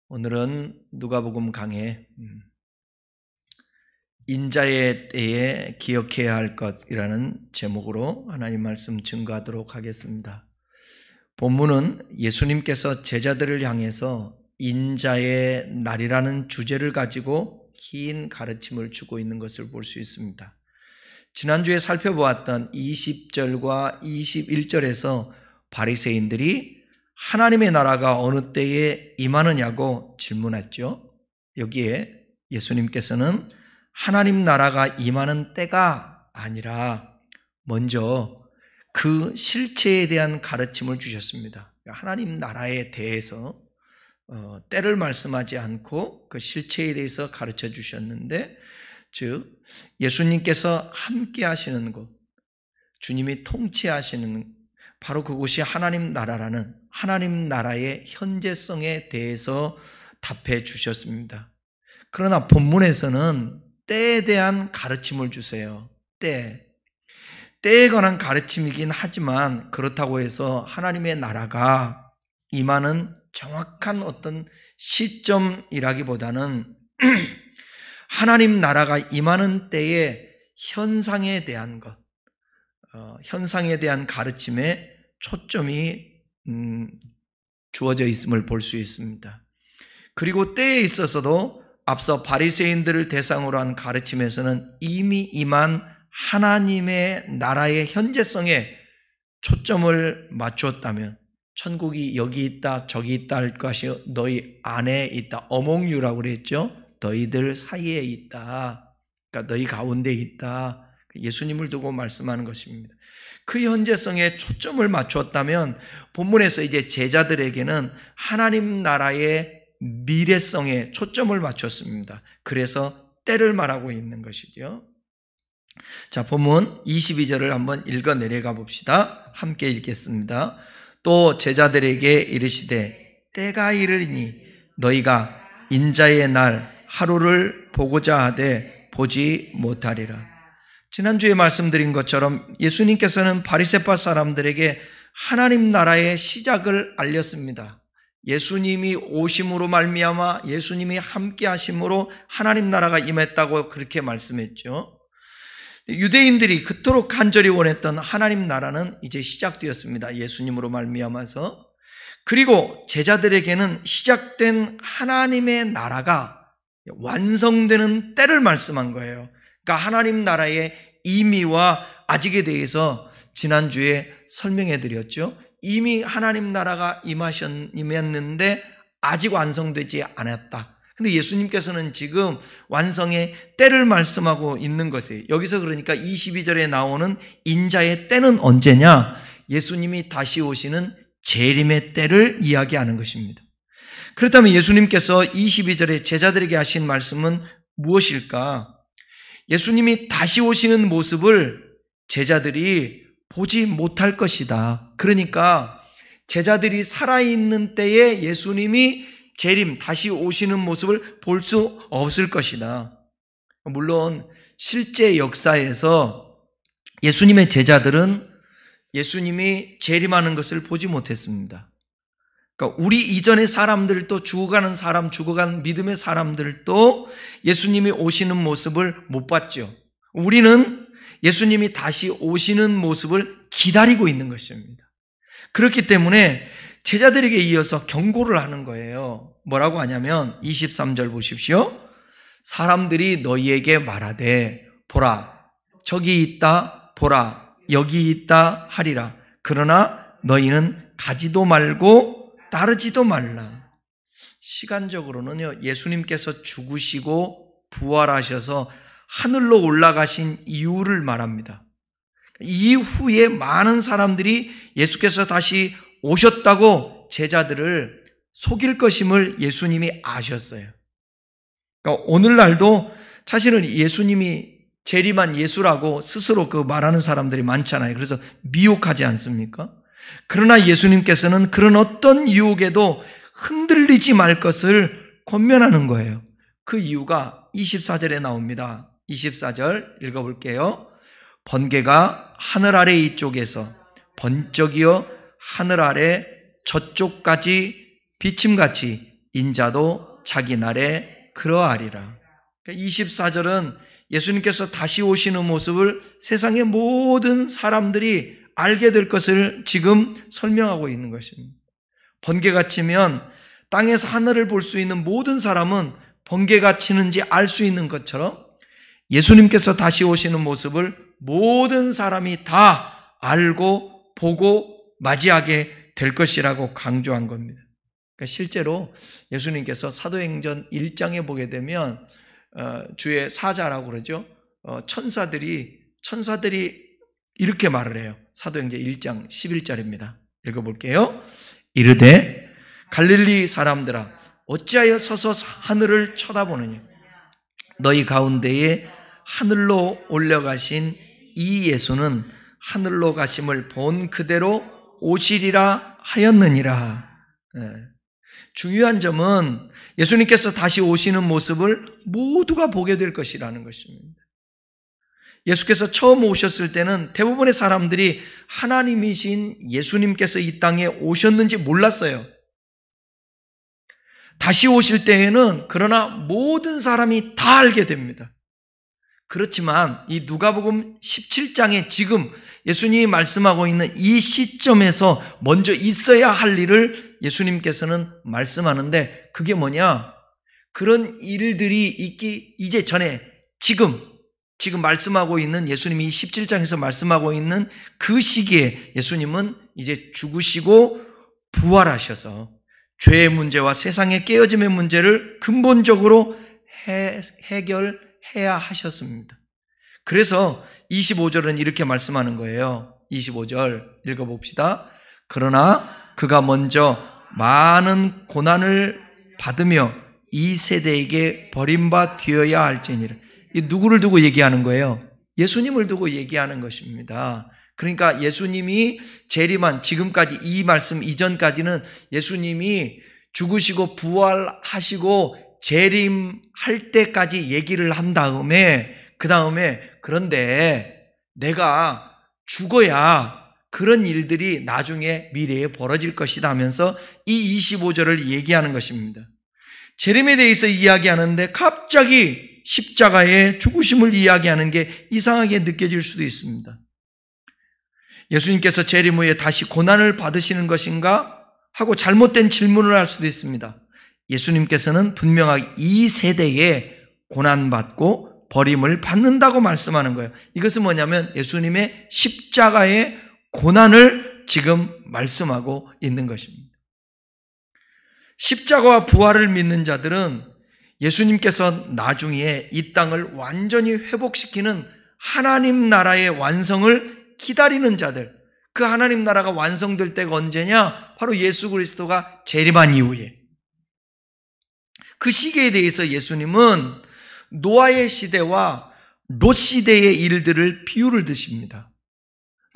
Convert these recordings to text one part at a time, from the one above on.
오늘은 누가복음 강해 인자의 때에 기억해야 할 것이라는 제목으로 하나님 말씀 증거하도록 하겠습니다. 본문은 예수님께서 제자들을 향해서 인자의 날이라는 주제를 가지고 긴 가르침을 주고 있는 것을 볼 수 있습니다. 지난주에 살펴보았던 20절과 21절에서 바리새인들이 하나님의 나라가 어느 때에 임하느냐고 질문했죠. 여기에 예수님께서는 하나님 나라가 임하는 때가 아니라 먼저 그 실체에 대한 가르침을 주셨습니다. 하나님 나라에 대해서 때를 말씀하지 않고 그 실체에 대해서 가르쳐 주셨는데, 즉 예수님께서 함께 하시는 곳, 주님이 통치하시는 바로 그곳이 하나님 나라라는 하나님 나라의 현재성에 대해서 답해 주셨습니다. 그러나 본문에서는 때에 대한 가르침을 주세요. 때에 관한 가르침이긴 하지만 그렇다고 해서 하나님의 나라가 임하는 정확한 어떤 시점이라기보다는 하나님 나라가 임하는 때의 현상에 대한 것, 현상에 대한 가르침에 초점이 주어져 있음을 볼 수 있습니다. 그리고 때에 있어서도 앞서 바리새인들을 대상으로 한 가르침에서는 이미 임한 하나님의 나라의 현재성에 초점을 맞추었다면, 천국이 여기 있다 저기 있다 할 것이 너희 안에 있다, 어몽유라고 그랬죠. 너희들 사이에 있다, 그러니까 너희 가운데 있다, 예수님을 두고 말씀하는 것입니다. 그 현재성에 초점을 맞추었다면 본문에서 이제 제자들에게는 하나님 나라의 미래성에 초점을 맞췄습니다. 그래서 때를 말하고 있는 것이죠. 자, 본문 22절을 한번 읽어 내려가 봅시다. 함께 읽겠습니다. 또 제자들에게 이르시되 때가 이르리니 너희가 인자의 날 하루를 보고자 하되 보지 못하리라. 지난주에 말씀드린 것처럼 예수님께서는 바리새파 사람들에게 하나님 나라의 시작을 알렸습니다. 예수님이 오심으로 말미암아 예수님이 함께 하심으로 하나님 나라가 임했다고 그렇게 말씀했죠. 유대인들이 그토록 간절히 원했던 하나님 나라는 이제 시작되었습니다. 예수님으로 말미암아서. 그리고 제자들에게는 시작된 하나님의 나라가 완성되는 때를 말씀한 거예요. 그러니까 하나님 나라의 임의와 아직에 대해서 지난주에 설명해 드렸죠. 이미 하나님 나라가 임했는데 아직 완성되지 않았다. 근데 예수님께서는 지금 완성의 때를 말씀하고 있는 것이에요. 여기서 그러니까 22절에 나오는 인자의 때는 언제냐? 예수님이 다시 오시는 재림의 때를 이야기하는 것입니다. 그렇다면 예수님께서 22절에 제자들에게 하신 말씀은 무엇일까? 예수님이 다시 오시는 모습을 제자들이 보지 못할 것이다. 그러니까 제자들이 살아있는 때에 예수님이 재림, 다시 오시는 모습을 볼 수 없을 것이다. 물론 실제 역사에서 예수님의 제자들은 예수님이 재림하는 것을 보지 못했습니다. 그러니까 우리 이전의 사람들도, 죽어간 믿음의 사람들도 예수님이 오시는 모습을 못 봤죠. 우리는 예수님이 다시 오시는 모습을 기다리고 있는 것입니다. 그렇기 때문에 제자들에게 이어서 경고를 하는 거예요. 뭐라고 하냐면 23절 보십시오. 사람들이 너희에게 말하되 보라 저기 있다, 보라 여기 있다 하리라. 그러나 너희는 가지도 말고 따르지도 말라. 시간적으로는요, 예수님께서 죽으시고 부활하셔서 하늘로 올라가신 이유를 말합니다. 이후에 많은 사람들이 예수께서 다시 오셨다고 제자들을 속일 것임을 예수님이 아셨어요. 그러니까 오늘날도 사실은 예수님이 재림한 예수라고 스스로 말하는 사람들이 많잖아요. 그래서 미혹하지 않습니까? 그러나 예수님께서는 그런 어떤 유혹에도 흔들리지 말 것을 권면하는 거예요. 그 이유가 24절에 나옵니다. 24절 읽어볼게요. 번개가 하늘 아래 이쪽에서 번쩍이어 하늘 아래 저쪽까지 비침같이 인자도 자기 날에 그러하리라. 24절은 예수님께서 다시 오시는 모습을 세상의 모든 사람들이 알게 될 것을 지금 설명하고 있는 것입니다. 번개가 치면 땅에서 하늘을 볼 수 있는 모든 사람은 번개가 치는지 알 수 있는 것처럼 예수님께서 다시 오시는 모습을 모든 사람이 다 알고 보고 맞이하게 될 것이라고 강조한 겁니다. 그러니까 실제로 예수님께서 사도행전 1장에 보게 되면 주의 사자라고 그러죠. 천사들이 이렇게 말을 해요. 사도행전 1장 11절입니다. 읽어볼게요. 이르되 갈릴리 사람들아 어찌하여 서서 하늘을 쳐다보느냐. 너희 가운데에 하늘로 올려가신 이 예수는 하늘로 가심을 본 그대로 오시리라 하였느니라. 중요한 점은 예수님께서 다시 오시는 모습을 모두가 보게 될 것이라는 것입니다. 예수께서 처음 오셨을 때는 대부분의 사람들이 하나님이신 예수님께서 이 땅에 오셨는지 몰랐어요. 다시 오실 때에는 그러나 모든 사람이 다 알게 됩니다. 그렇지만 이 누가복음 17장에 지금 예수님이 말씀하고 있는 이 시점에서 먼저 있어야 할 일을 예수님께서는 말씀하는데 그게 뭐냐? 그런 일들이 있기 이제 전에 지금 말씀하고 있는 예수님이 17장에서 말씀하고 있는 그 시기에 예수님은 이제 죽으시고 부활하셔서 죄의 문제와 세상의 깨어짐의 문제를 근본적으로 해결해야 하셨습니다. 그래서 25절은 이렇게 말씀하는 거예요. 25절 읽어봅시다. 그러나 그가 먼저 많은 고난을 받으며 이 세대에게 버림받되어야 할지니라. 이 누구를 두고 얘기하는 거예요? 예수님을 두고 얘기하는 것입니다. 그러니까 예수님이 재림한 지금까지 이 말씀 이전까지는 예수님이 죽으시고 부활하시고 재림할 때까지 얘기를 한 다음에 그 다음에 그런데 내가 죽어야 그런 일들이 나중에 미래에 벌어질 것이다 하면서 이 25절을 얘기하는 것입니다. 재림에 대해서 이야기하는데 갑자기 십자가의 죽으심을 이야기하는 게 이상하게 느껴질 수도 있습니다. 예수님께서 재림 후에 다시 고난을 받으시는 것인가 하고 잘못된 질문을 할 수도 있습니다. 예수님께서는 분명하게 이 세대에 고난받고 버림을 받는다고 말씀하는 거예요. 이것은 뭐냐면 예수님의 십자가의 고난을 지금 말씀하고 있는 것입니다. 십자가와 부활을 믿는 자들은 예수님께서 나중에 이 땅을 완전히 회복시키는 하나님 나라의 완성을 기다리는 자들, 그 하나님 나라가 완성될 때가 언제냐? 바로 예수 그리스도가 재림한 이후에. 그 시기에 대해서 예수님은 노아의 시대와 롯 시대의 일들을 비유를 드십니다.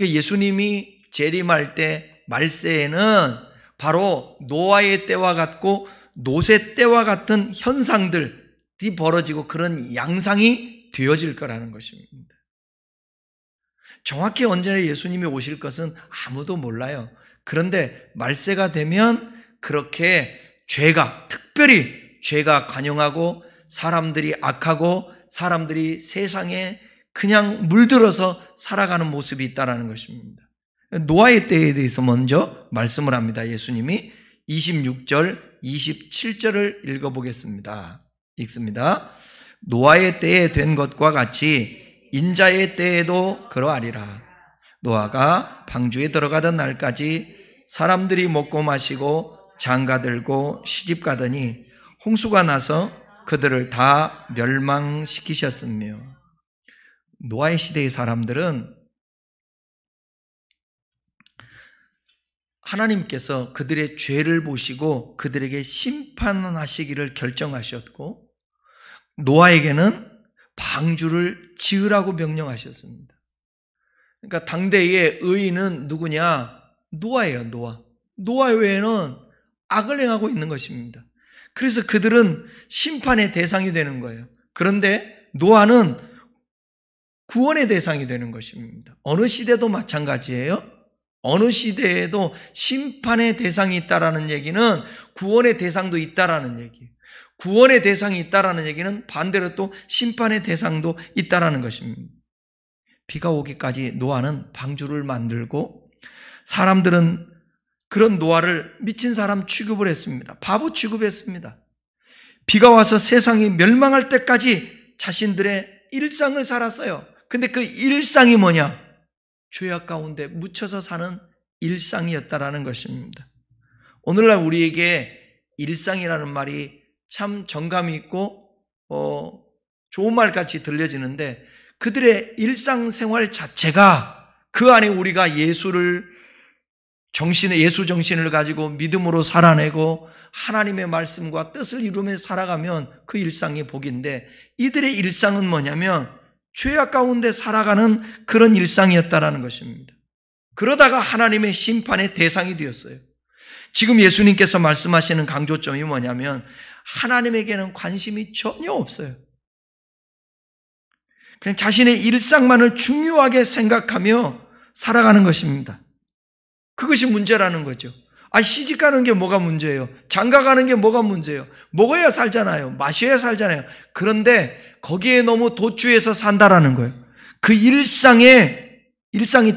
예수님이 재림할 때 말세에는 바로 노아의 때와 같고 롯의 때와 같은 현상들이 벌어지고 그런 양상이 되어질 거라는 것입니다. 정확히 언제 예수님이 오실 것은 아무도 몰라요. 그런데 말세가 되면 그렇게 특별히 죄가 관영하고 사람들이 악하고 사람들이 세상에 그냥 물들어서 살아가는 모습이 있다는 것입니다. 노아의 때에 대해서 먼저 말씀을 합니다. 예수님이 26절, 27절을 읽어보겠습니다. 읽습니다. 노아의 때에 된 것과 같이 인자의 때에도 그러하리라. 노아가 방주에 들어가던 날까지 사람들이 먹고 마시고 장가들고 시집가더니 홍수가 나서 그들을 다 멸망시키셨으며. 노아의 시대의 사람들은 하나님께서 그들의 죄를 보시고 그들에게 심판하시기를 결정하셨고 노아에게는 방주를 지으라고 명령하셨습니다. 그러니까 당대의 의인은 누구냐? 노아예요. 노아 외에는 악을 행하고 있는 것입니다. 그래서 그들은 심판의 대상이 되는 거예요. 그런데 노아는 구원의 대상이 되는 것입니다. 어느 시대도 마찬가지예요. 어느 시대에도 심판의 대상이 있다라는 얘기는 구원의 대상도 있다라는 얘기예요. 구원의 대상이 있다라는 얘기는 반대로 또 심판의 대상도 있다라는 것입니다. 비가 오기까지 노아는 방주를 만들고 사람들은 그런 노아를 미친 사람 취급을 했습니다. 바보 취급했습니다. 비가 와서 세상이 멸망할 때까지 자신들의 일상을 살았어요. 근데 그 일상이 뭐냐? 죄악 가운데 묻혀서 사는 일상이었다라는 것입니다. 오늘날 우리에게 일상이라는 말이 참 정감이 있고 좋은 말같이 들려지는데 그들의 일상생활 자체가 그 안에 우리가 예수 정신을 가지고 믿음으로 살아내고 하나님의 말씀과 뜻을 이루며 살아가면 그 일상이 복인데 이들의 일상은 뭐냐면 죄악 가운데 살아가는 그런 일상이었다라는 것입니다. 그러다가 하나님의 심판의 대상이 되었어요. 지금 예수님께서 말씀하시는 강조점이 뭐냐면 하나님에게는 관심이 전혀 없어요. 그냥 자신의 일상만을 중요하게 생각하며 살아가는 것입니다. 그것이 문제라는 거죠. 시집 가는 게 뭐가 문제예요? 장가 가는 게 뭐가 문제예요? 먹어야 살잖아요. 마셔야 살잖아요. 그런데 거기에 너무 도취해서 산다라는 거예요. 그 일상에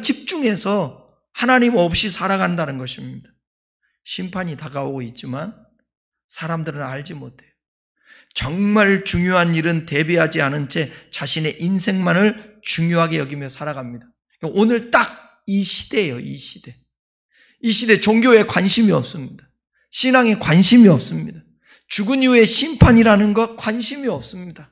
집중해서 하나님 없이 살아간다는 것입니다. 심판이 다가오고 있지만 사람들은 알지 못해요. 정말 중요한 일은 대비하지 않은 채 자신의 인생만을 중요하게 여기며 살아갑니다. 오늘 딱 이 시대예요. 이 시대 종교에 관심이 없습니다. 신앙에 관심이 없습니다. 죽은 이후에 심판이라는 것 관심이 없습니다.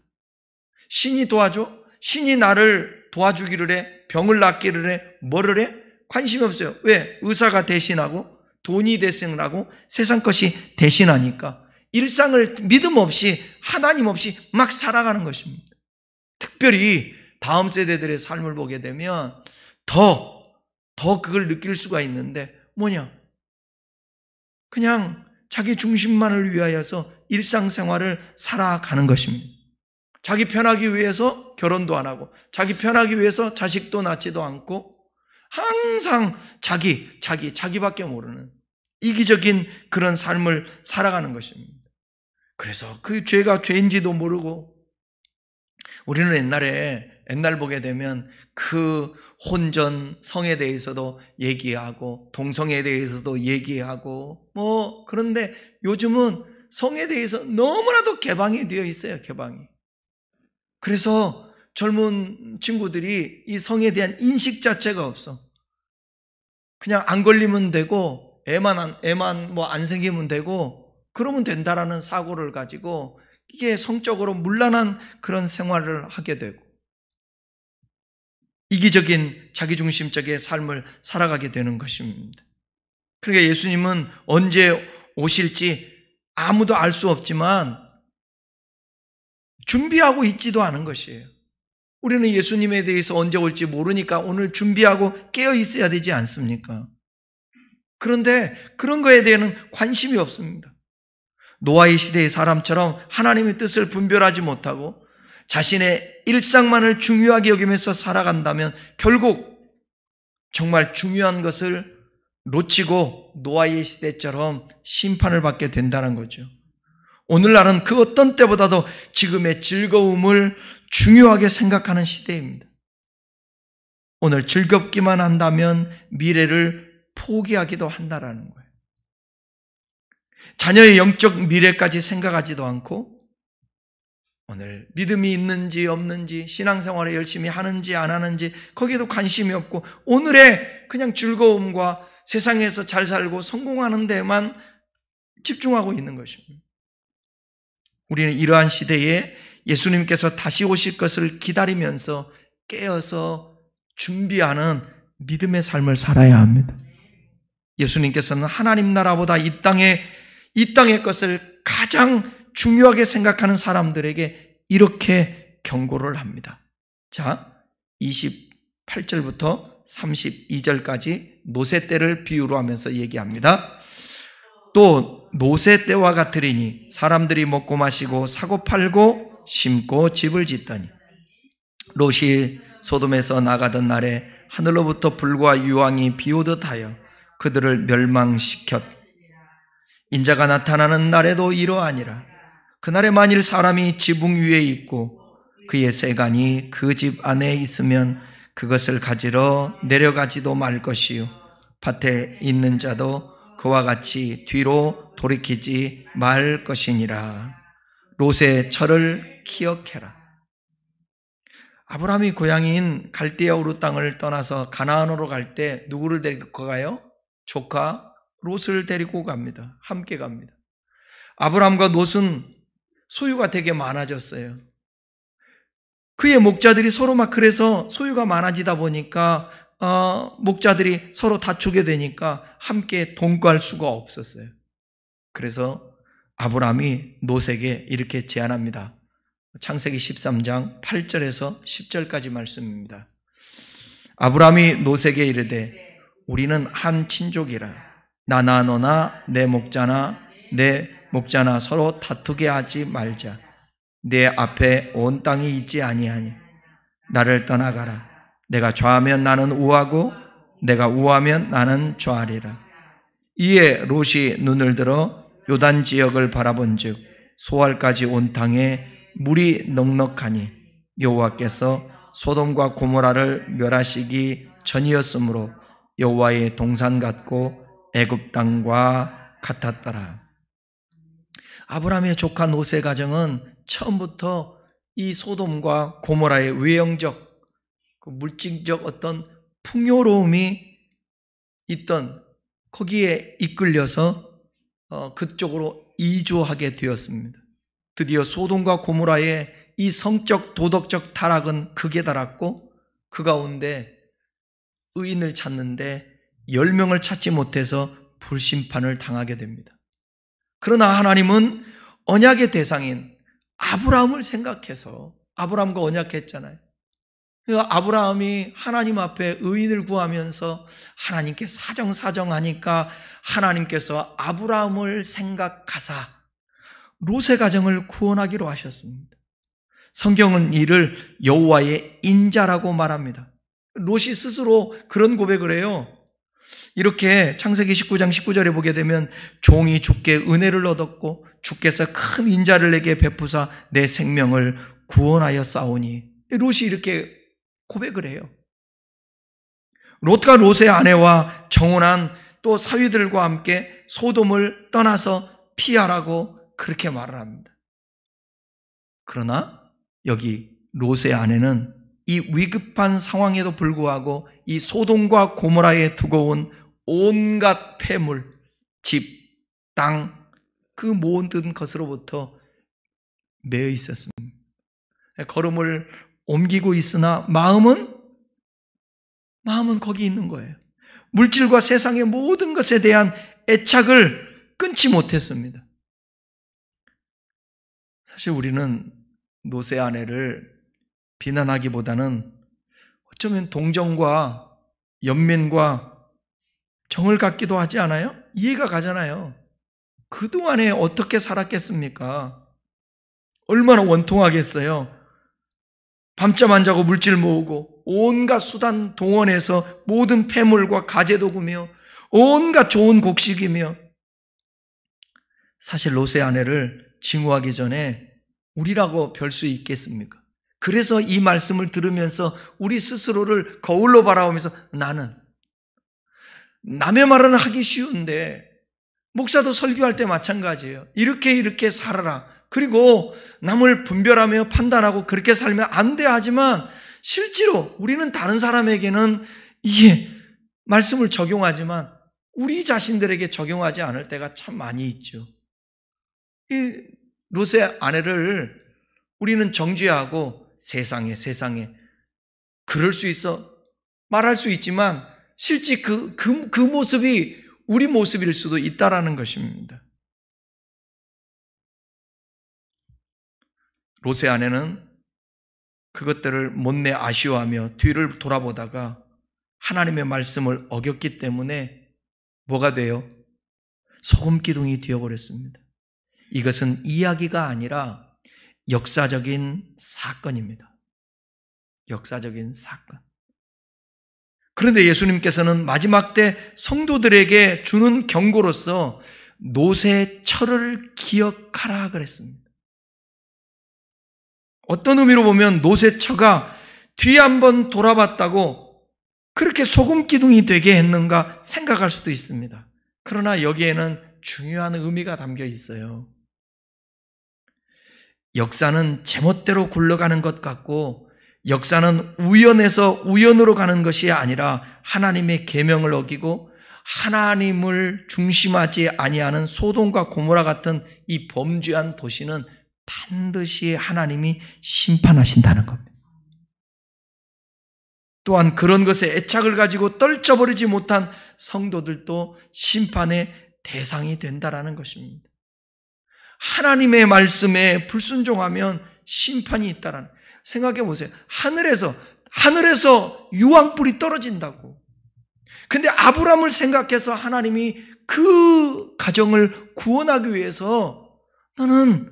신이 도와줘? 신이 나를 도와주기를 해? 병을 낫기를 해? 뭐를 해? 관심이 없어요. 왜? 의사가 대신하고 돈이 대신하고 세상 것이 대신하니까 일상을 믿음 없이 하나님 없이 막 살아가는 것입니다. 특별히 다음 세대들의 삶을 보게 되면 더 그걸 느낄 수가 있는데 뭐냐? 그냥 자기 중심만을 위하여서 일상생활을 살아가는 것입니다. 자기 편하기 위해서 결혼도 안 하고 자기 편하기 위해서 자식도 낳지도 않고 항상 자기밖에 모르는 이기적인 그런 삶을 살아가는 것입니다. 그래서 그 죄가 죄인지도 모르고 우리는 옛날 보게 되면 그 혼전 성에 대해서도 얘기하고 동성에 대해서도 얘기하고 그런데 요즘은 성에 대해서 너무나도 개방이 되어 있어요. 개방이. 그래서 젊은 친구들이 이 성에 대한 인식 자체가 없어. 그냥 안 걸리면 되고 애만 안 생기면 되고 그러면 된다라는 사고를 가지고 이게 성적으로 문란한 그런 생활을 하게 되고 이기적인 자기중심적인 삶을 살아가게 되는 것입니다. 그러니까 예수님은 언제 오실지 아무도 알 수 없지만 준비하고 있지도 않은 것이에요. 우리는 예수님에 대해서 언제 올지 모르니까 오늘 준비하고 깨어 있어야 되지 않습니까? 그런데 그런 거에 대해서는 관심이 없습니다. 노아의 시대의 사람처럼 하나님의 뜻을 분별하지 못하고 자신의 일상만을 중요하게 여기면서 살아간다면 결국 정말 중요한 것을 놓치고 노아의 시대처럼 심판을 받게 된다는 거죠. 오늘날은 그 어떤 때보다도 지금의 즐거움을 중요하게 생각하는 시대입니다. 오늘 즐겁기만 한다면 미래를 포기하기도 한다라는 거예요. 자녀의 영적 미래까지 생각하지도 않고 오늘 믿음이 있는지 없는지 신앙생활에 열심히 하는지 안 하는지 거기에도 관심이 없고 오늘의 그냥 즐거움과 세상에서 잘 살고 성공하는 데만 집중하고 있는 것입니다. 우리는 이러한 시대에 예수님께서 다시 오실 것을 기다리면서 깨어서 준비하는 믿음의 삶을 살아야 합니다. 예수님께서는 하나님 나라보다 이 땅의 것을 가장 중요하게 생각하는 사람들에게 이렇게 경고를 합니다. 자, 28절부터 32절까지 노새 때를 비유로 하면서 얘기합니다. 또 노새 때와 같으리니 사람들이 먹고 마시고 사고 팔고 심고 집을 짓더니 롯이 소돔에서 나가던 날에 하늘로부터 불과 유황이 비오듯 하여 그들을 멸망시켰. 인자가 나타나는 날에도 이러하니라. 그날에 만일 사람이 지붕 위에 있고 그의 세간이 그 집 안에 있으면 그것을 가지러 내려가지도 말 것이요 밭에 있는 자도 그와 같이 뒤로 돌이키지 말 것이니라. 롯의 철을 기억해라. 아브라함이 고향인 갈대아 우르 땅을 떠나서 가나안으로 갈 때 누구를 데리고 가요? 조카 롯을 데리고 갑니다. 함께 갑니다. 아브라함과 롯은 소유가 되게 많아졌어요. 그의 목자들이 서로 막 그래서 소유가 많아지다 보니까 목자들이 서로 다투게 되니까 함께 동거할 수가 없었어요. 그래서 아브라함이 롯에게 이렇게 제안합니다. 창세기 13장 8절에서 10절까지 말씀입니다. 아브라함이 롯에게 이르되 우리는 한 친족이라 나나 너나 내 목자나 내 목자나 서로 다투게 하지 말자. 내 앞에 온 땅이 있지 아니하니 나를 떠나가라. 내가 좌하면 나는 우하고 내가 우하면 나는 좌하리라. 이에 롯이 눈을 들어 요단 지역을 바라본즉 소알까지 온 땅에 물이 넉넉하니 여호와께서 소돔과 고모라를 멸하시기 전이었으므로 여호와의 동산 같고 애굽 땅과 같았더라. 아브라함의 조카 롯의 가정은 처음부터 이 소돔과 고모라의 외형적, 물질적 어떤 풍요로움이 있던 거기에 이끌려서 그쪽으로 이주하게 되었습니다. 드디어 소돔과 고모라의 이 성적 도덕적 타락은 극에 달았고 그 가운데 의인을 찾는데 10명을 찾지 못해서 불심판을 당하게 됩니다. 그러나 하나님은 언약의 대상인 아브라함을 생각해서 아브라함과 언약했잖아요. 그러니까 아브라함이 하나님 앞에 의인을 구하면서 하나님께 사정하니까 하나님께서 아브라함을 생각하사 롯의 가정을 구원하기로 하셨습니다. 성경은 이를 여호와의 인자라고 말합니다. 롯이 스스로 그런 고백을 해요. 이렇게 창세기 19장 19절에 보게 되면 종이 주께 은혜를 얻었고 주께서 큰 인자를 내게 베푸사 내 생명을 구원하여 싸우니 롯이 이렇게 고백을 해요. 롯과 롯의 아내와 정혼한 또 사위들과 함께 소돔을 떠나서 피하라고 그렇게 말을 합니다. 그러나 여기 롯의 아내는 이 위급한 상황에도 불구하고 이 소돔과 고모라에 두고 온 온갖 폐물, 집, 땅, 그 모든 것으로부터 매여 있었습니다. 걸음을 옮기고 있으나 마음은 거기 있는 거예요. 물질과 세상의 모든 것에 대한 애착을 끊지 못했습니다. 사실 우리는 롯의 아내를 비난하기보다는 어쩌면 동정과 연민과 정을 갖기도 하지 않아요? 이해가 가잖아요. 그동안에 어떻게 살았겠습니까? 얼마나 원통하겠어요? 밤잠 안 자고 물질 모으고 온갖 수단 동원해서 모든 폐물과 가재도구며 온갖 좋은 곡식이며 사실 롯의 아내를 징후하기 전에 우리라고 별 수 있겠습니까? 그래서 이 말씀을 들으면서 우리 스스로를 거울로 바라보면서 나는 남의 말은 하기 쉬운데 목사도 설교할 때 마찬가지예요. 이렇게 살아라. 그리고 남을 분별하며 판단하고 그렇게 살면 안 돼 하지만 실제로 우리는 다른 사람에게는 이게 말씀을 적용하지만 우리 자신들에게 적용하지 않을 때가 참 많이 있죠. 이 롯의 아내를 우리는 정죄하고 세상에 그럴 수 있어 말할 수 있지만 실제 그 모습이 우리 모습일 수도 있다라는 것입니다. 롯의 아내는 그것들을 못내 아쉬워하며 뒤를 돌아보다가 하나님의 말씀을 어겼기 때문에 뭐가 돼요? 소금기둥이 되어버렸습니다. 이것은 이야기가 아니라 역사적인 사건입니다. 역사적인 사건. 그런데 예수님께서는 마지막 때 성도들에게 주는 경고로서 노새철을 기억하라 그랬습니다. 어떤 의미로 보면 노새처가 뒤에 한번 돌아봤다고 그렇게 소금 기둥이 되게 했는가 생각할 수도 있습니다. 그러나 여기에는 중요한 의미가 담겨 있어요. 역사는 제멋대로 굴러가는 것 같고 역사는 우연에서 우연으로 가는 것이 아니라 하나님의 계명을 어기고 하나님을 중심하지 아니하는 소돔과 고모라 같은 이 범죄한 도시는 반드시 하나님이 심판하신다는 겁니다. 또한 그런 것에 애착을 가지고 떨쳐버리지 못한 성도들도 심판의 대상이 된다는 것입니다. 하나님의 말씀에 불순종하면 심판이 있다라는, 생각해 보세요. 하늘에서 유황불이 떨어진다고. 근데 아브라함을 생각해서 하나님이 그 가정을 구원하기 위해서 너는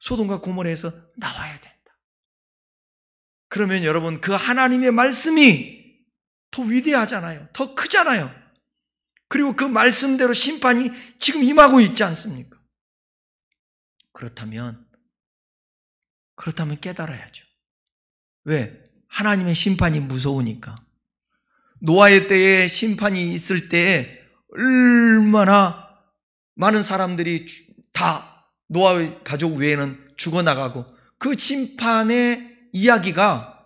소돔과 고모라에서 나와야 된다. 그러면 여러분, 그 하나님의 말씀이 더 위대하잖아요. 더 크잖아요. 그리고 그 말씀대로 심판이 지금 임하고 있지 않습니까? 그렇다면 깨달아야죠. 왜? 하나님의 심판이 무서우니까. 노아의 때에 심판이 있을 때에 얼마나 많은 사람들이 다 노아의 가족 외에는 죽어나가고 그 심판의 이야기가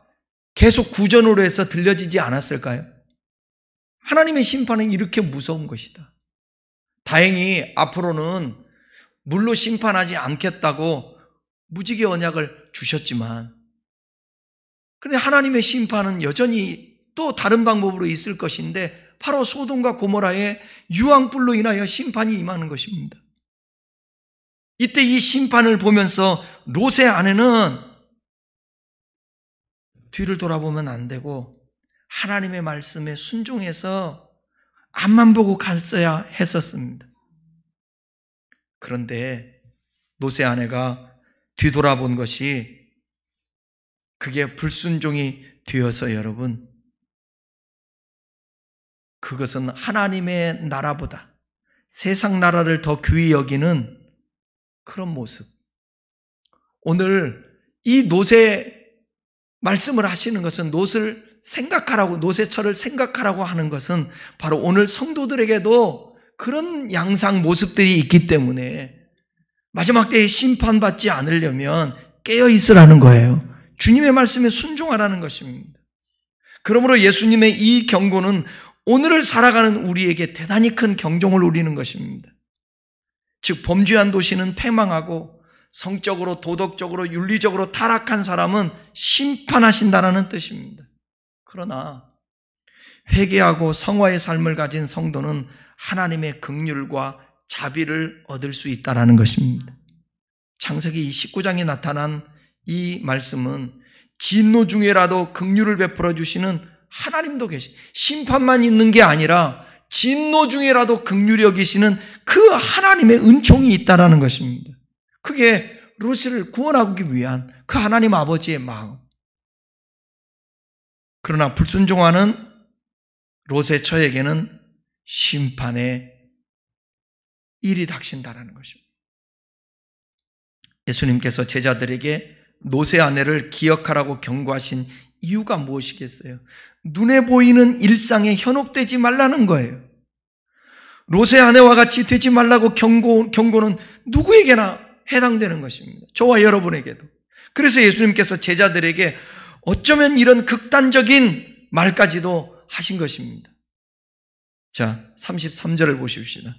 계속 구전으로 해서 들려지지 않았을까요? 하나님의 심판은 이렇게 무서운 것이다. 다행히 앞으로는 물로 심판하지 않겠다고 무지개 언약을 주셨지만, 그런데 하나님의 심판은 여전히 또 다른 방법으로 있을 것인데 바로 소돔과 고모라의 유황불로 인하여 심판이 임하는 것입니다. 이때 이 심판을 보면서 롯의 아내는 뒤를 돌아보면 안 되고 하나님의 말씀에 순종해서 앞만 보고 갔어야 했었습니다. 그런데 롯의 아내가 뒤돌아본 것이 그게 불순종이 되어서 여러분, 그것은 하나님의 나라보다 세상 나라를 더 귀히 여기는 그런 모습. 오늘 이 롯의 말씀을 하시는 것은 롯을 생각하라고, 롯의처를 생각하라고 하는 것은 바로 오늘 성도들에게도 그런 양상 모습들이 있기 때문에 마지막 때에 심판받지 않으려면 깨어 있으라는 거예요. 주님의 말씀에 순종하라는 것입니다. 그러므로 예수님의 이 경고는 오늘을 살아가는 우리에게 대단히 큰 경종을 울리는 것입니다. 즉 범죄한 도시는 패망하고 성적으로, 도덕적으로, 윤리적으로 타락한 사람은 심판하신다는 뜻입니다. 그러나 회개하고 성화의 삶을 가진 성도는 하나님의 긍휼과 자비를 얻을 수 있다는 것입니다. 창세기 19장에 나타난 이 말씀은 진노 중에라도 긍휼을 베풀어 주시는 하나님도 심판만 있는 게 아니라 진노 중에라도 긍휼히 여기시는 그 하나님의 은총이 있다는 것입니다. 그게 롯을 구원하기 위한 그 하나님 아버지의 마음. 그러나 불순종하는 롯의 처에게는 심판의 일이 닥친다는 것입니다. 예수님께서 제자들에게 롯의 아내를 기억하라고 경고하신 이유가 무엇이겠어요? 눈에 보이는 일상에 현혹되지 말라는 거예요. 롯의 아내와 같이 되지 말라고 경고는 누구에게나 해당되는 것입니다. 저와 여러분에게도. 그래서 예수님께서 제자들에게 어쩌면 이런 극단적인 말까지도 하신 것입니다. 자, 33절을 보십시다.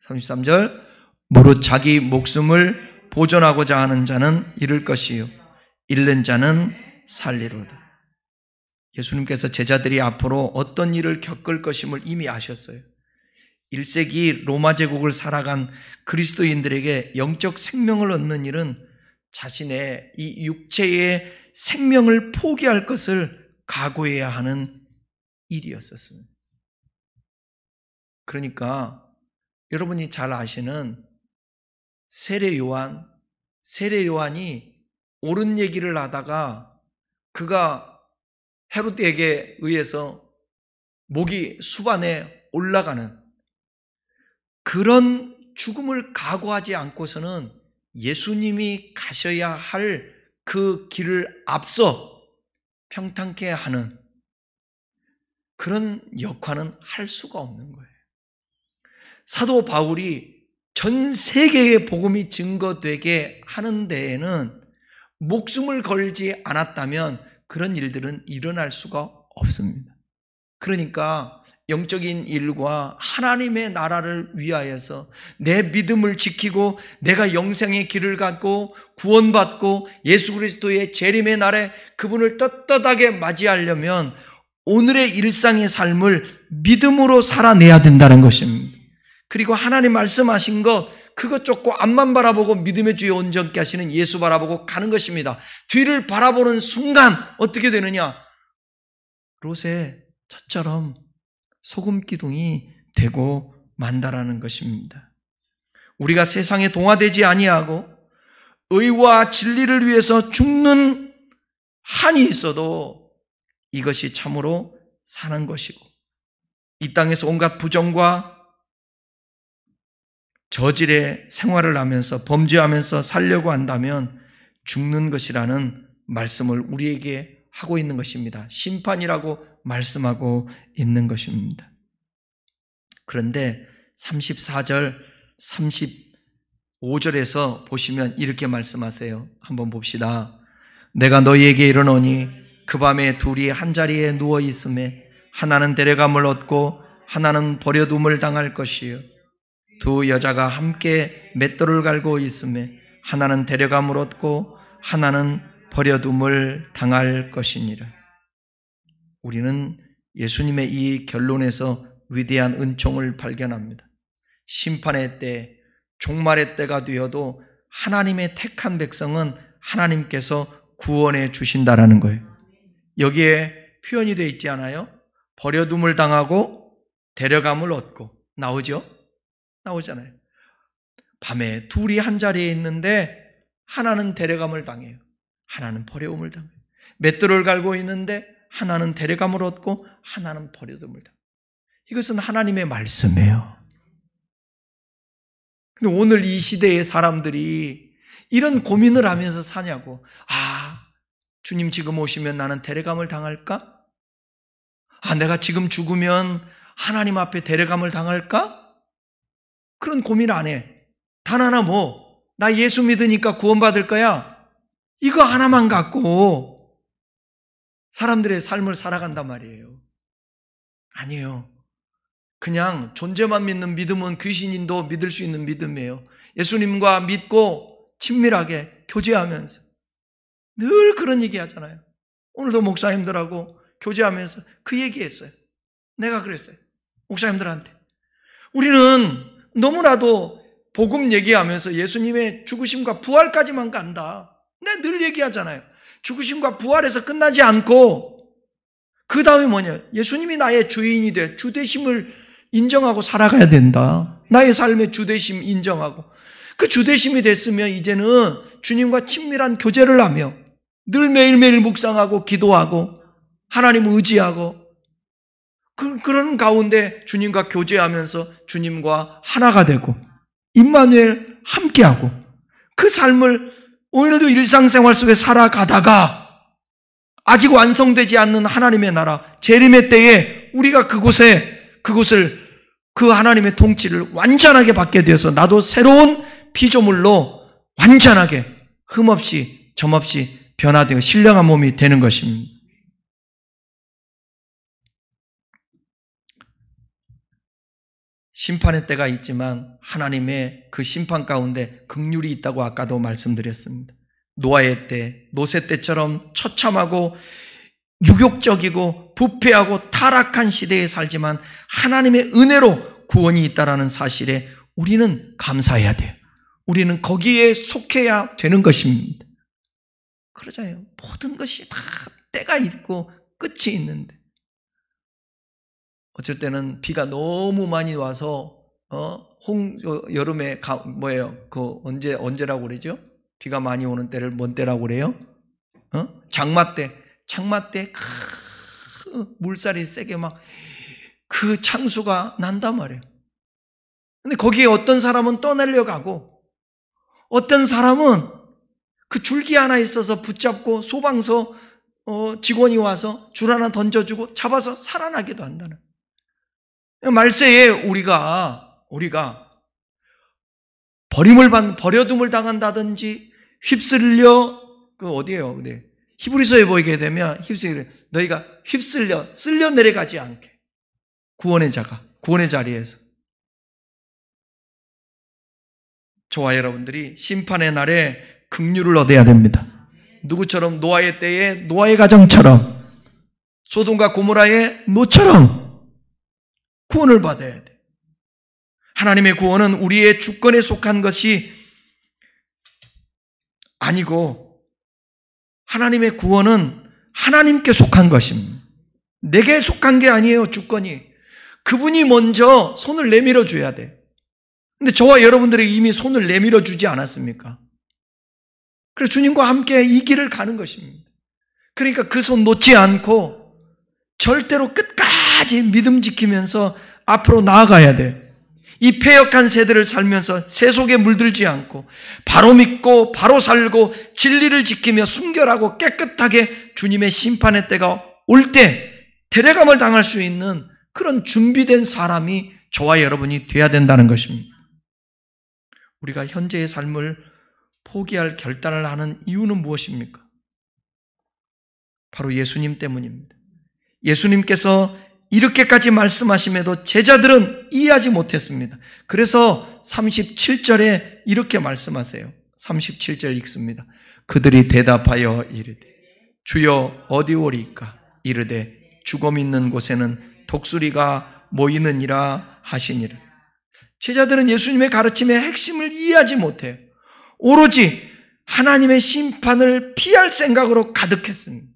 33절, 무릇 자기 목숨을 보존하고자 하는 자는 잃을 것이요 잃는 자는 살리로다. 예수님께서 제자들이 앞으로 어떤 일을 겪을 것임을 이미 아셨어요. 1세기 로마 제국을 살아간 그리스도인들에게 영적 생명을 얻는 일은 자신의 이 육체의 생명을 포기할 것을 각오해야 하는 일이었었습니다. 그러니까 여러분이 잘 아시는 세례 요한이 옳은 얘기를 하다가 그가 헤롯에게 의해서 목이 수반에 올라가는 그런 죽음을 각오하지 않고서는 예수님이 가셔야 할 그 길을 앞서 평탄케 하는 그런 역할은 할 수가 없는 거예요. 사도 바울이 전 세계의 복음이 증거되게 하는 데에는 목숨을 걸지 않았다면 그런 일들은 일어날 수가 없습니다. 그러니까 영적인 일과 하나님의 나라를 위하여서 내 믿음을 지키고 내가 영생의 길을 갖고 구원받고 예수 그리스도의 재림의 날에 그분을 떳떳하게 맞이하려면 오늘의 일상의 삶을 믿음으로 살아내야 된다는 것입니다. 그리고 하나님 말씀하신 것 그것 쫓고 앞만 바라보고 믿음의 주에 온전케 하시는 예수 바라보고 가는 것입니다. 뒤를 바라보는 순간 어떻게 되느냐? 롯의 젖처럼 소금 기둥이 되고 만다라는 것입니다. 우리가 세상에 동화되지 아니하고 의와 진리를 위해서 죽는 한이 있어도 이것이 참으로 사는 것이고 이 땅에서 온갖 부정과 저질의 생활을 하면서 범죄하면서 살려고 한다면 죽는 것이라는 말씀을 우리에게 하고 있는 것입니다. 심판이라고 말씀하고 있는 것입니다. 그런데 34절, 35절에서 보시면 이렇게 말씀하세요. 한번 봅시다. 내가 너희에게 이르노니 그 밤에 둘이 한자리에 누워 있음에 하나는 데려감을 얻고 하나는 버려둠을 당할 것이요 두 여자가 함께 맷돌을 갈고 있음에 하나는 데려감을 얻고 하나는 버려둠을 당할 것이니라. 우리는 예수님의 이 결론에서 위대한 은총을 발견합니다. 심판의 때, 종말의 때가 되어도 하나님의 택한 백성은 하나님께서 구원해 주신다라는 거예요. 여기에 표현이 되어 있지 않아요? 버려둠을 당하고 데려감을 얻고 나오죠? 나오잖아요. 밤에 둘이 한자리에 있는데 하나는 데려감을 당해요. 하나는 버려움을 당해요. 맷돌을 갈고 있는데 하나는 데려감을 얻고 하나는 버려둠을 당해요. 이것은 하나님의 말씀이에요. 근데 오늘 이 시대의 사람들이 이런 고민을 하면서 사냐고. 주님 지금 오시면 나는 데려감을 당할까? 내가 지금 죽으면 하나님 앞에 데려감을 당할까? 그런 고민 안 해. 단 하나 나 예수 믿으니까 구원받을 거야. 이거 하나만 갖고 사람들의 삶을 살아간단 말이에요. 아니에요. 그냥 존재만 믿는 믿음은 귀신인도 믿을 수 있는 믿음이에요. 예수님과 믿고 친밀하게 교제하면서 늘 그런 얘기 하잖아요. 오늘도 목사님들하고 교제하면서 그 얘기했어요. 내가 그랬어요. 목사님들한테. 우리는 너무나도 복음 얘기하면서 예수님의 죽으심과 부활까지만 간다. 내가 늘 얘기하잖아요. 죽으심과 부활에서 끝나지 않고 그 다음에 뭐냐? 예수님이 나의 주인이 돼 주되심을 인정하고 살아가야 된다. 나의 삶의 주되심 인정하고 그 주되심이 됐으면 이제는 주님과 친밀한 교제를 하며 늘 매일매일 묵상하고 기도하고 하나님 의지하고 그런 가운데 주님과 교제하면서 주님과 하나가 되고 임마누엘 함께하고 그 삶을 오늘도 일상생활 속에 살아가다가 아직 완성되지 않는 하나님의 나라 재림의 때에 우리가 그곳을 그 하나님의 통치를 완전하게 받게 되어서 나도 새로운 피조물로 완전하게 흠없이 점없이 변화되어 신령한 몸이 되는 것입니다. 심판의 때가 있지만 하나님의 그 심판 가운데 긍휼이 있다고 아까도 말씀드렸습니다. 노아의 때, 노세 때처럼 처참하고 유욕적이고 부패하고 타락한 시대에 살지만 하나님의 은혜로 구원이 있다는 사실에 우리는 감사해야 돼요. 우리는 거기에 속해야 되는 것입니다. 그러잖아요. 모든 것이 다 때가 있고 끝이 있는데 어쩔 때는 비가 너무 많이 와서 여름에 언제라고 그러죠? 비가 많이 오는 때를 뭔 때라고 그래요? 장마 때 물살이 세게 막 그 창수가 난단 말이에요. 근데 거기에 어떤 사람은 떠내려가고 어떤 사람은 그 줄기 하나 있어서 붙잡고 소방서 직원이 와서 줄 하나 던져주고 잡아서 살아나기도 한다는. 말세에 우리가 버려둠을 당한다든지 휩쓸려 어디에요? 네. 히브리서에 보이게 되면 너희가 쓸려 내려가지 않게 구원의 자리에서 저와 여러분들이 심판의 날에 긍휼을 얻어야 됩니다. 누구처럼? 노아의 때에 노아의 가정처럼, 소돔과 고모라의 노처럼 구원을 받아야 돼. 하나님의 구원은 우리의 주권에 속한 것이 아니고 하나님의 구원은 하나님께 속한 것입니다. 내게 속한 게 아니에요. 주권이. 그분이 먼저 손을 내밀어 줘야 돼. 근데 저와 여러분들이 이미 손을 내밀어 주지 않았습니까? 그래서 주님과 함께 이 길을 가는 것입니다. 그러니까 그 손 놓지 않고 절대로 끝까지 믿음 지키면서 앞으로 나아가야 돼. 이 패역한 세대를 살면서 세 속에 물들지 않고 바로 믿고 바로 살고 진리를 지키며 순결하고 깨끗하게 주님의 심판의 때가 올 때 데려감을 당할 수 있는 그런 준비된 사람이 저와 여러분이 돼야 된다는 것입니다. 우리가 현재의 삶을 포기할 결단을 하는 이유는 무엇입니까? 바로 예수님 때문입니다. 예수님께서 이렇게까지 말씀하심에도 제자들은 이해하지 못했습니다. 그래서 37절에 이렇게 말씀하세요. 37절 읽습니다. 그들이 대답하여 이르되 주여 어디 오리까? 이르되 죽음 있는 곳에는 독수리가 모이느니라 하시니라. 제자들은 예수님의 가르침의 핵심을 이해하지 못해요. 오로지 하나님의 심판을 피할 생각으로 가득했습니다.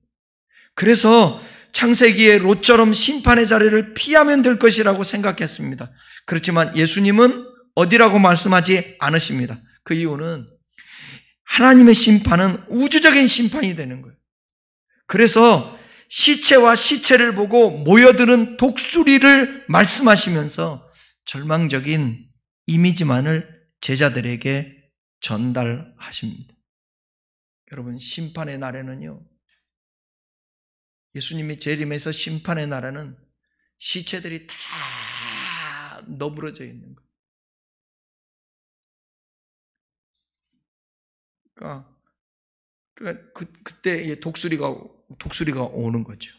그래서 창세기의 롯처럼 심판의 자리를 피하면 될 것이라고 생각했습니다. 그렇지만 예수님은 어디라고 말씀하지 않으십니다. 그 이유는 하나님의 심판은 우주적인 심판이 되는 거예요. 그래서 시체와 시체를 보고 모여드는 독수리를 말씀하시면서 절망적인 이미지만을 제자들에게 전달하십니다. 여러분, 심판의 날에는요, 예수님이 재림해서 심판의 날에는 시체들이 다 너부러져 있는 거예요. 그러니까 그때 독수리가 오는 거죠.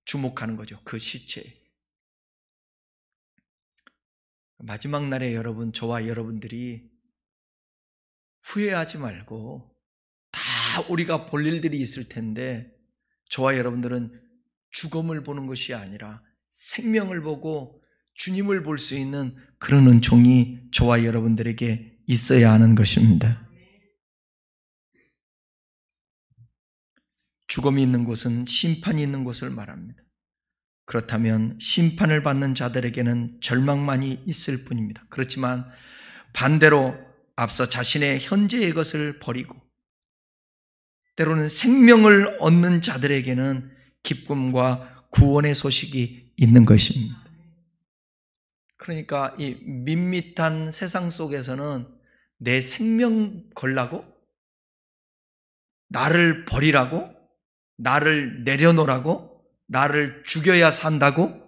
주목하는 거죠. 그 시체에. 마지막 날에 여러분, 저와 여러분들이 후회하지 말고 다 우리가 볼 일들이 있을 텐데 저와 여러분들은 죽음을 보는 것이 아니라 생명을 보고 주님을 볼 수 있는 그런 은총이 저와 여러분들에게 있어야 하는 것입니다. 죽음이 있는 곳은 심판이 있는 곳을 말합니다. 그렇다면 심판을 받는 자들에게는 절망만이 있을 뿐입니다. 그렇지만 반대로 앞서 자신의 현재의 것을 버리고 때로는 생명을 얻는 자들에게는 기쁨과 구원의 소식이 있는 것입니다. 그러니까 이 밋밋한 세상 속에서는 내 생명 걸라고? 나를 버리라고? 나를 내려놓으라고? 나를 죽여야 산다고?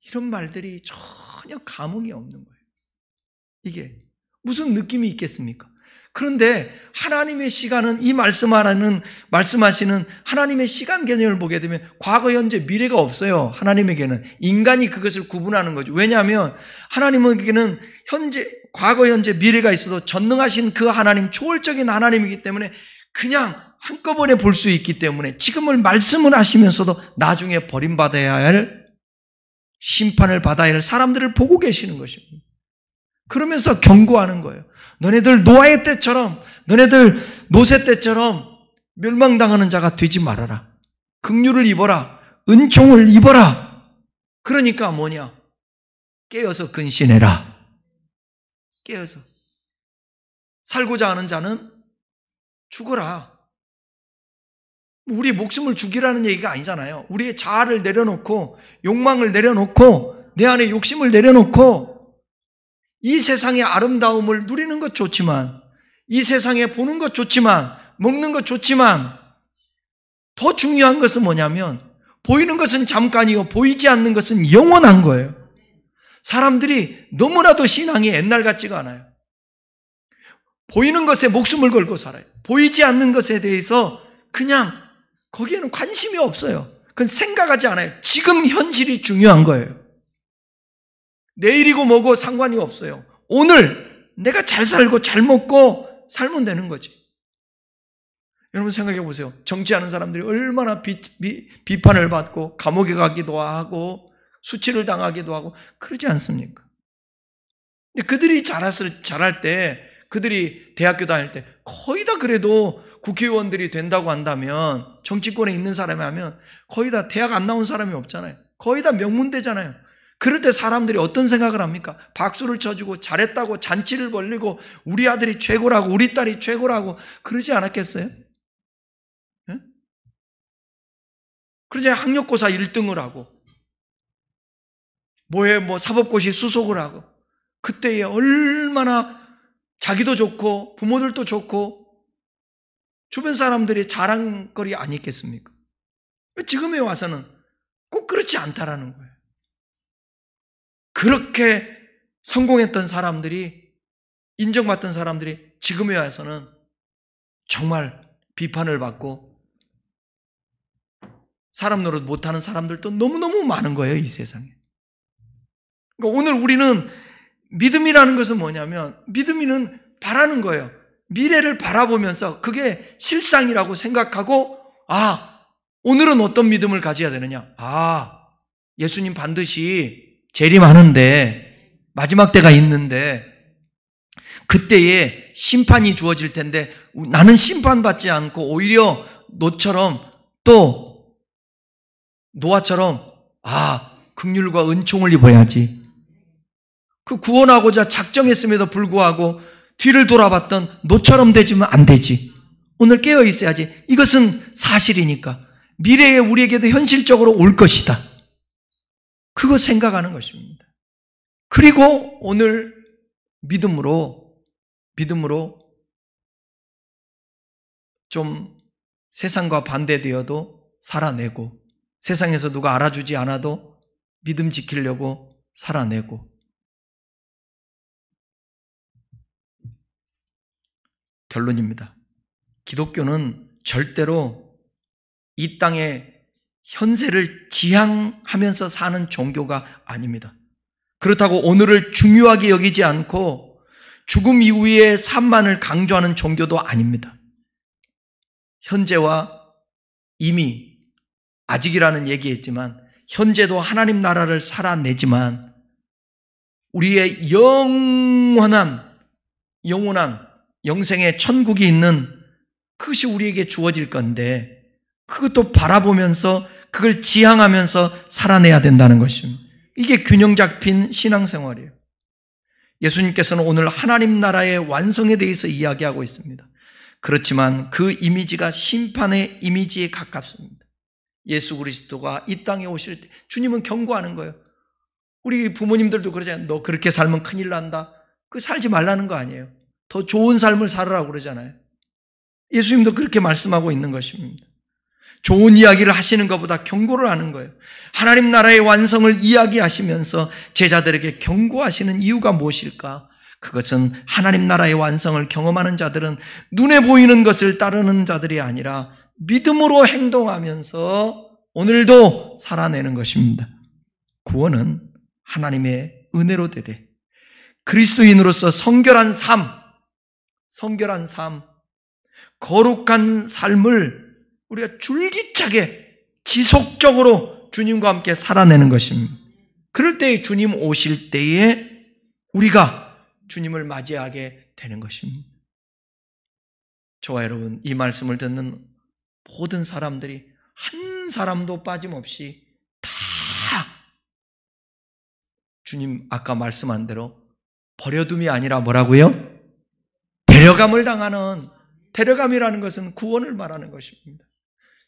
이런 말들이 전혀 감흥이 없는 거예요. 이게 무슨 느낌이 있겠습니까? 그런데 하나님의 시간은 이 말씀하시는 하나님의 시간 개념을 보게 되면 과거, 현재, 미래가 없어요. 하나님에게는. 인간이 그것을 구분하는 거죠. 왜냐하면 하나님에게는 과거, 현재, 미래가 있어도 전능하신 그 하나님, 초월적인 하나님이기 때문에 그냥 한꺼번에 볼 수 있기 때문에 지금을 말씀을 하시면서도 나중에 버림받아야 할, 심판을 받아야 할 사람들을 보고 계시는 것입니다. 그러면서 경고하는 거예요. 너네들 노아의 때처럼, 너네들 노세 때처럼 멸망당하는 자가 되지 말아라. 긍휼을 입어라. 은총을 입어라. 그러니까 뭐냐? 깨어서 근신해라. 깨어서. 살고자 하는 자는 죽어라. 우리 목숨을 죽이라는 얘기가 아니잖아요. 우리의 자아를 내려놓고 욕망을 내려놓고 내 안에 욕심을 내려놓고 이 세상의 아름다움을 누리는 것 좋지만, 이 세상에 보는 것 좋지만, 먹는 것 좋지만, 더 중요한 것은 뭐냐면 보이는 것은 잠깐이요 보이지 않는 것은 영원한 거예요. 사람들이 너무나도 신앙이 옛날 같지가 않아요. 보이는 것에 목숨을 걸고 살아요. 보이지 않는 것에 대해서 그냥 거기에는 관심이 없어요. 그건 생각하지 않아요. 지금 현실이 중요한 거예요. 내일이고 뭐고 상관이 없어요. 오늘 내가 잘 살고 잘 먹고 살면 되는 거지. 여러분 생각해 보세요. 정치하는 사람들이 얼마나 비판을 받고 감옥에 가기도 하고 수치를 당하기도 하고 그러지 않습니까? 근데 그들이 자랄 때, 그들이 대학교 다닐 때 거의 다 그래도 국회의원들이 된다고 한다면, 정치권에 있는 사람이 하면 거의 다 대학 안 나온 사람이 없잖아요. 거의 다 명문대잖아요. 그럴 때 사람들이 어떤 생각을 합니까? 박수를 쳐주고 잘했다고 잔치를 벌리고 우리 아들이 최고라고 우리 딸이 최고라고 그러지 않았겠어요? 네? 그러지 학력고사 1등을 하고 사법고시 수석을 하고 그때에 얼마나 자기도 좋고 부모들도 좋고 주변 사람들이 자랑거리 아니겠습니까? 지금에 와서는 꼭 그렇지 않다라는 거예요. 그렇게 성공했던 사람들이, 인정받던 사람들이 지금에 와서는 정말 비판을 받고 사람 노릇 못하는 사람들도 너무너무 많은 거예요, 이 세상에. 그러니까 오늘 우리는 믿음이라는 것은 뭐냐면, 믿음이는 바라는 거예요. 미래를 바라보면서 그게 실상이라고 생각하고, 오늘은 어떤 믿음을 가져야 되느냐? 예수님 반드시 재림하는데, 마지막 때가 있는데, 그때에 심판이 주어질 텐데, 나는 심판받지 않고 오히려 노아처럼, 긍휼과 은총을 입어야지. 그 구원하고자 작정했음에도 불구하고 뒤를 돌아봤던 노처럼 되지면 안 되지. 오늘 깨어 있어야지. 이것은 사실이니까. 미래에 우리에게도 현실적으로 올 것이다. 그거 생각하는 것입니다. 그리고 오늘 믿음으로 좀 세상과 반대되어도 살아내고, 세상에서 누가 알아주지 않아도 믿음 지키려고 살아내고, 결론입니다. 기독교는 절대로 이 땅의 현세를 지향하면서 사는 종교가 아닙니다. 그렇다고 오늘을 중요하게 여기지 않고 죽음 이후의 삶만을 강조하는 종교도 아닙니다. 현재와 이미, 아직이라는 얘기했지만 현재도 하나님 나라를 살아내지만 우리의 영원한 영생의 천국이 있는 그것이 우리에게 주어질 건데, 그것도 바라보면서 그걸 지향하면서 살아내야 된다는 것입니다. 이게 균형 잡힌 신앙생활이에요. 예수님께서는 오늘 하나님 나라의 완성에 대해서 이야기하고 있습니다. 그렇지만 그 이미지가 심판의 이미지에 가깝습니다. 예수 그리스도가 이 땅에 오실 때 주님은 경고하는 거예요. 우리 부모님들도 그러잖아요. 너 그렇게 살면 큰일 난다. 그 살지 말라는 거 아니에요. 더 좋은 삶을 살으라고 그러잖아요. 예수님도 그렇게 말씀하고 있는 것입니다. 좋은 이야기를 하시는 것보다 경고를 하는 거예요. 하나님 나라의 완성을 이야기하시면서 제자들에게 경고하시는 이유가 무엇일까? 그것은 하나님 나라의 완성을 경험하는 자들은 눈에 보이는 것을 따르는 자들이 아니라 믿음으로 행동하면서 오늘도 살아내는 것입니다. 구원은 하나님의 은혜로 되되 그리스도인으로서 성결한 삶, 거룩한 삶을 우리가 줄기차게 지속적으로 주님과 함께 살아내는 것입니다. 그럴 때 주님 오실 때에 우리가 주님을 맞이하게 되는 것입니다. 저와 여러분, 이 말씀을 듣는 모든 사람들이 한 사람도 빠짐없이 다 주님 아까 말씀한 대로 버려둠이 아니라 뭐라고요? 데려감을 당하는, 데려감이라는 것은 구원을 말하는 것입니다.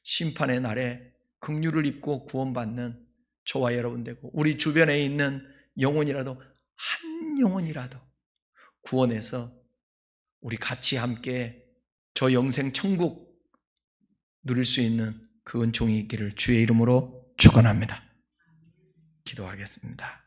심판의 날에 긍휼을 입고 구원받는 저와 여러분 되고 우리 주변에 있는 영혼이라도 한 영혼이라도 구원해서 우리 같이 함께 저 영생 천국 누릴 수 있는 그 은총이 있기를 주의 이름으로 축원합니다. 기도하겠습니다.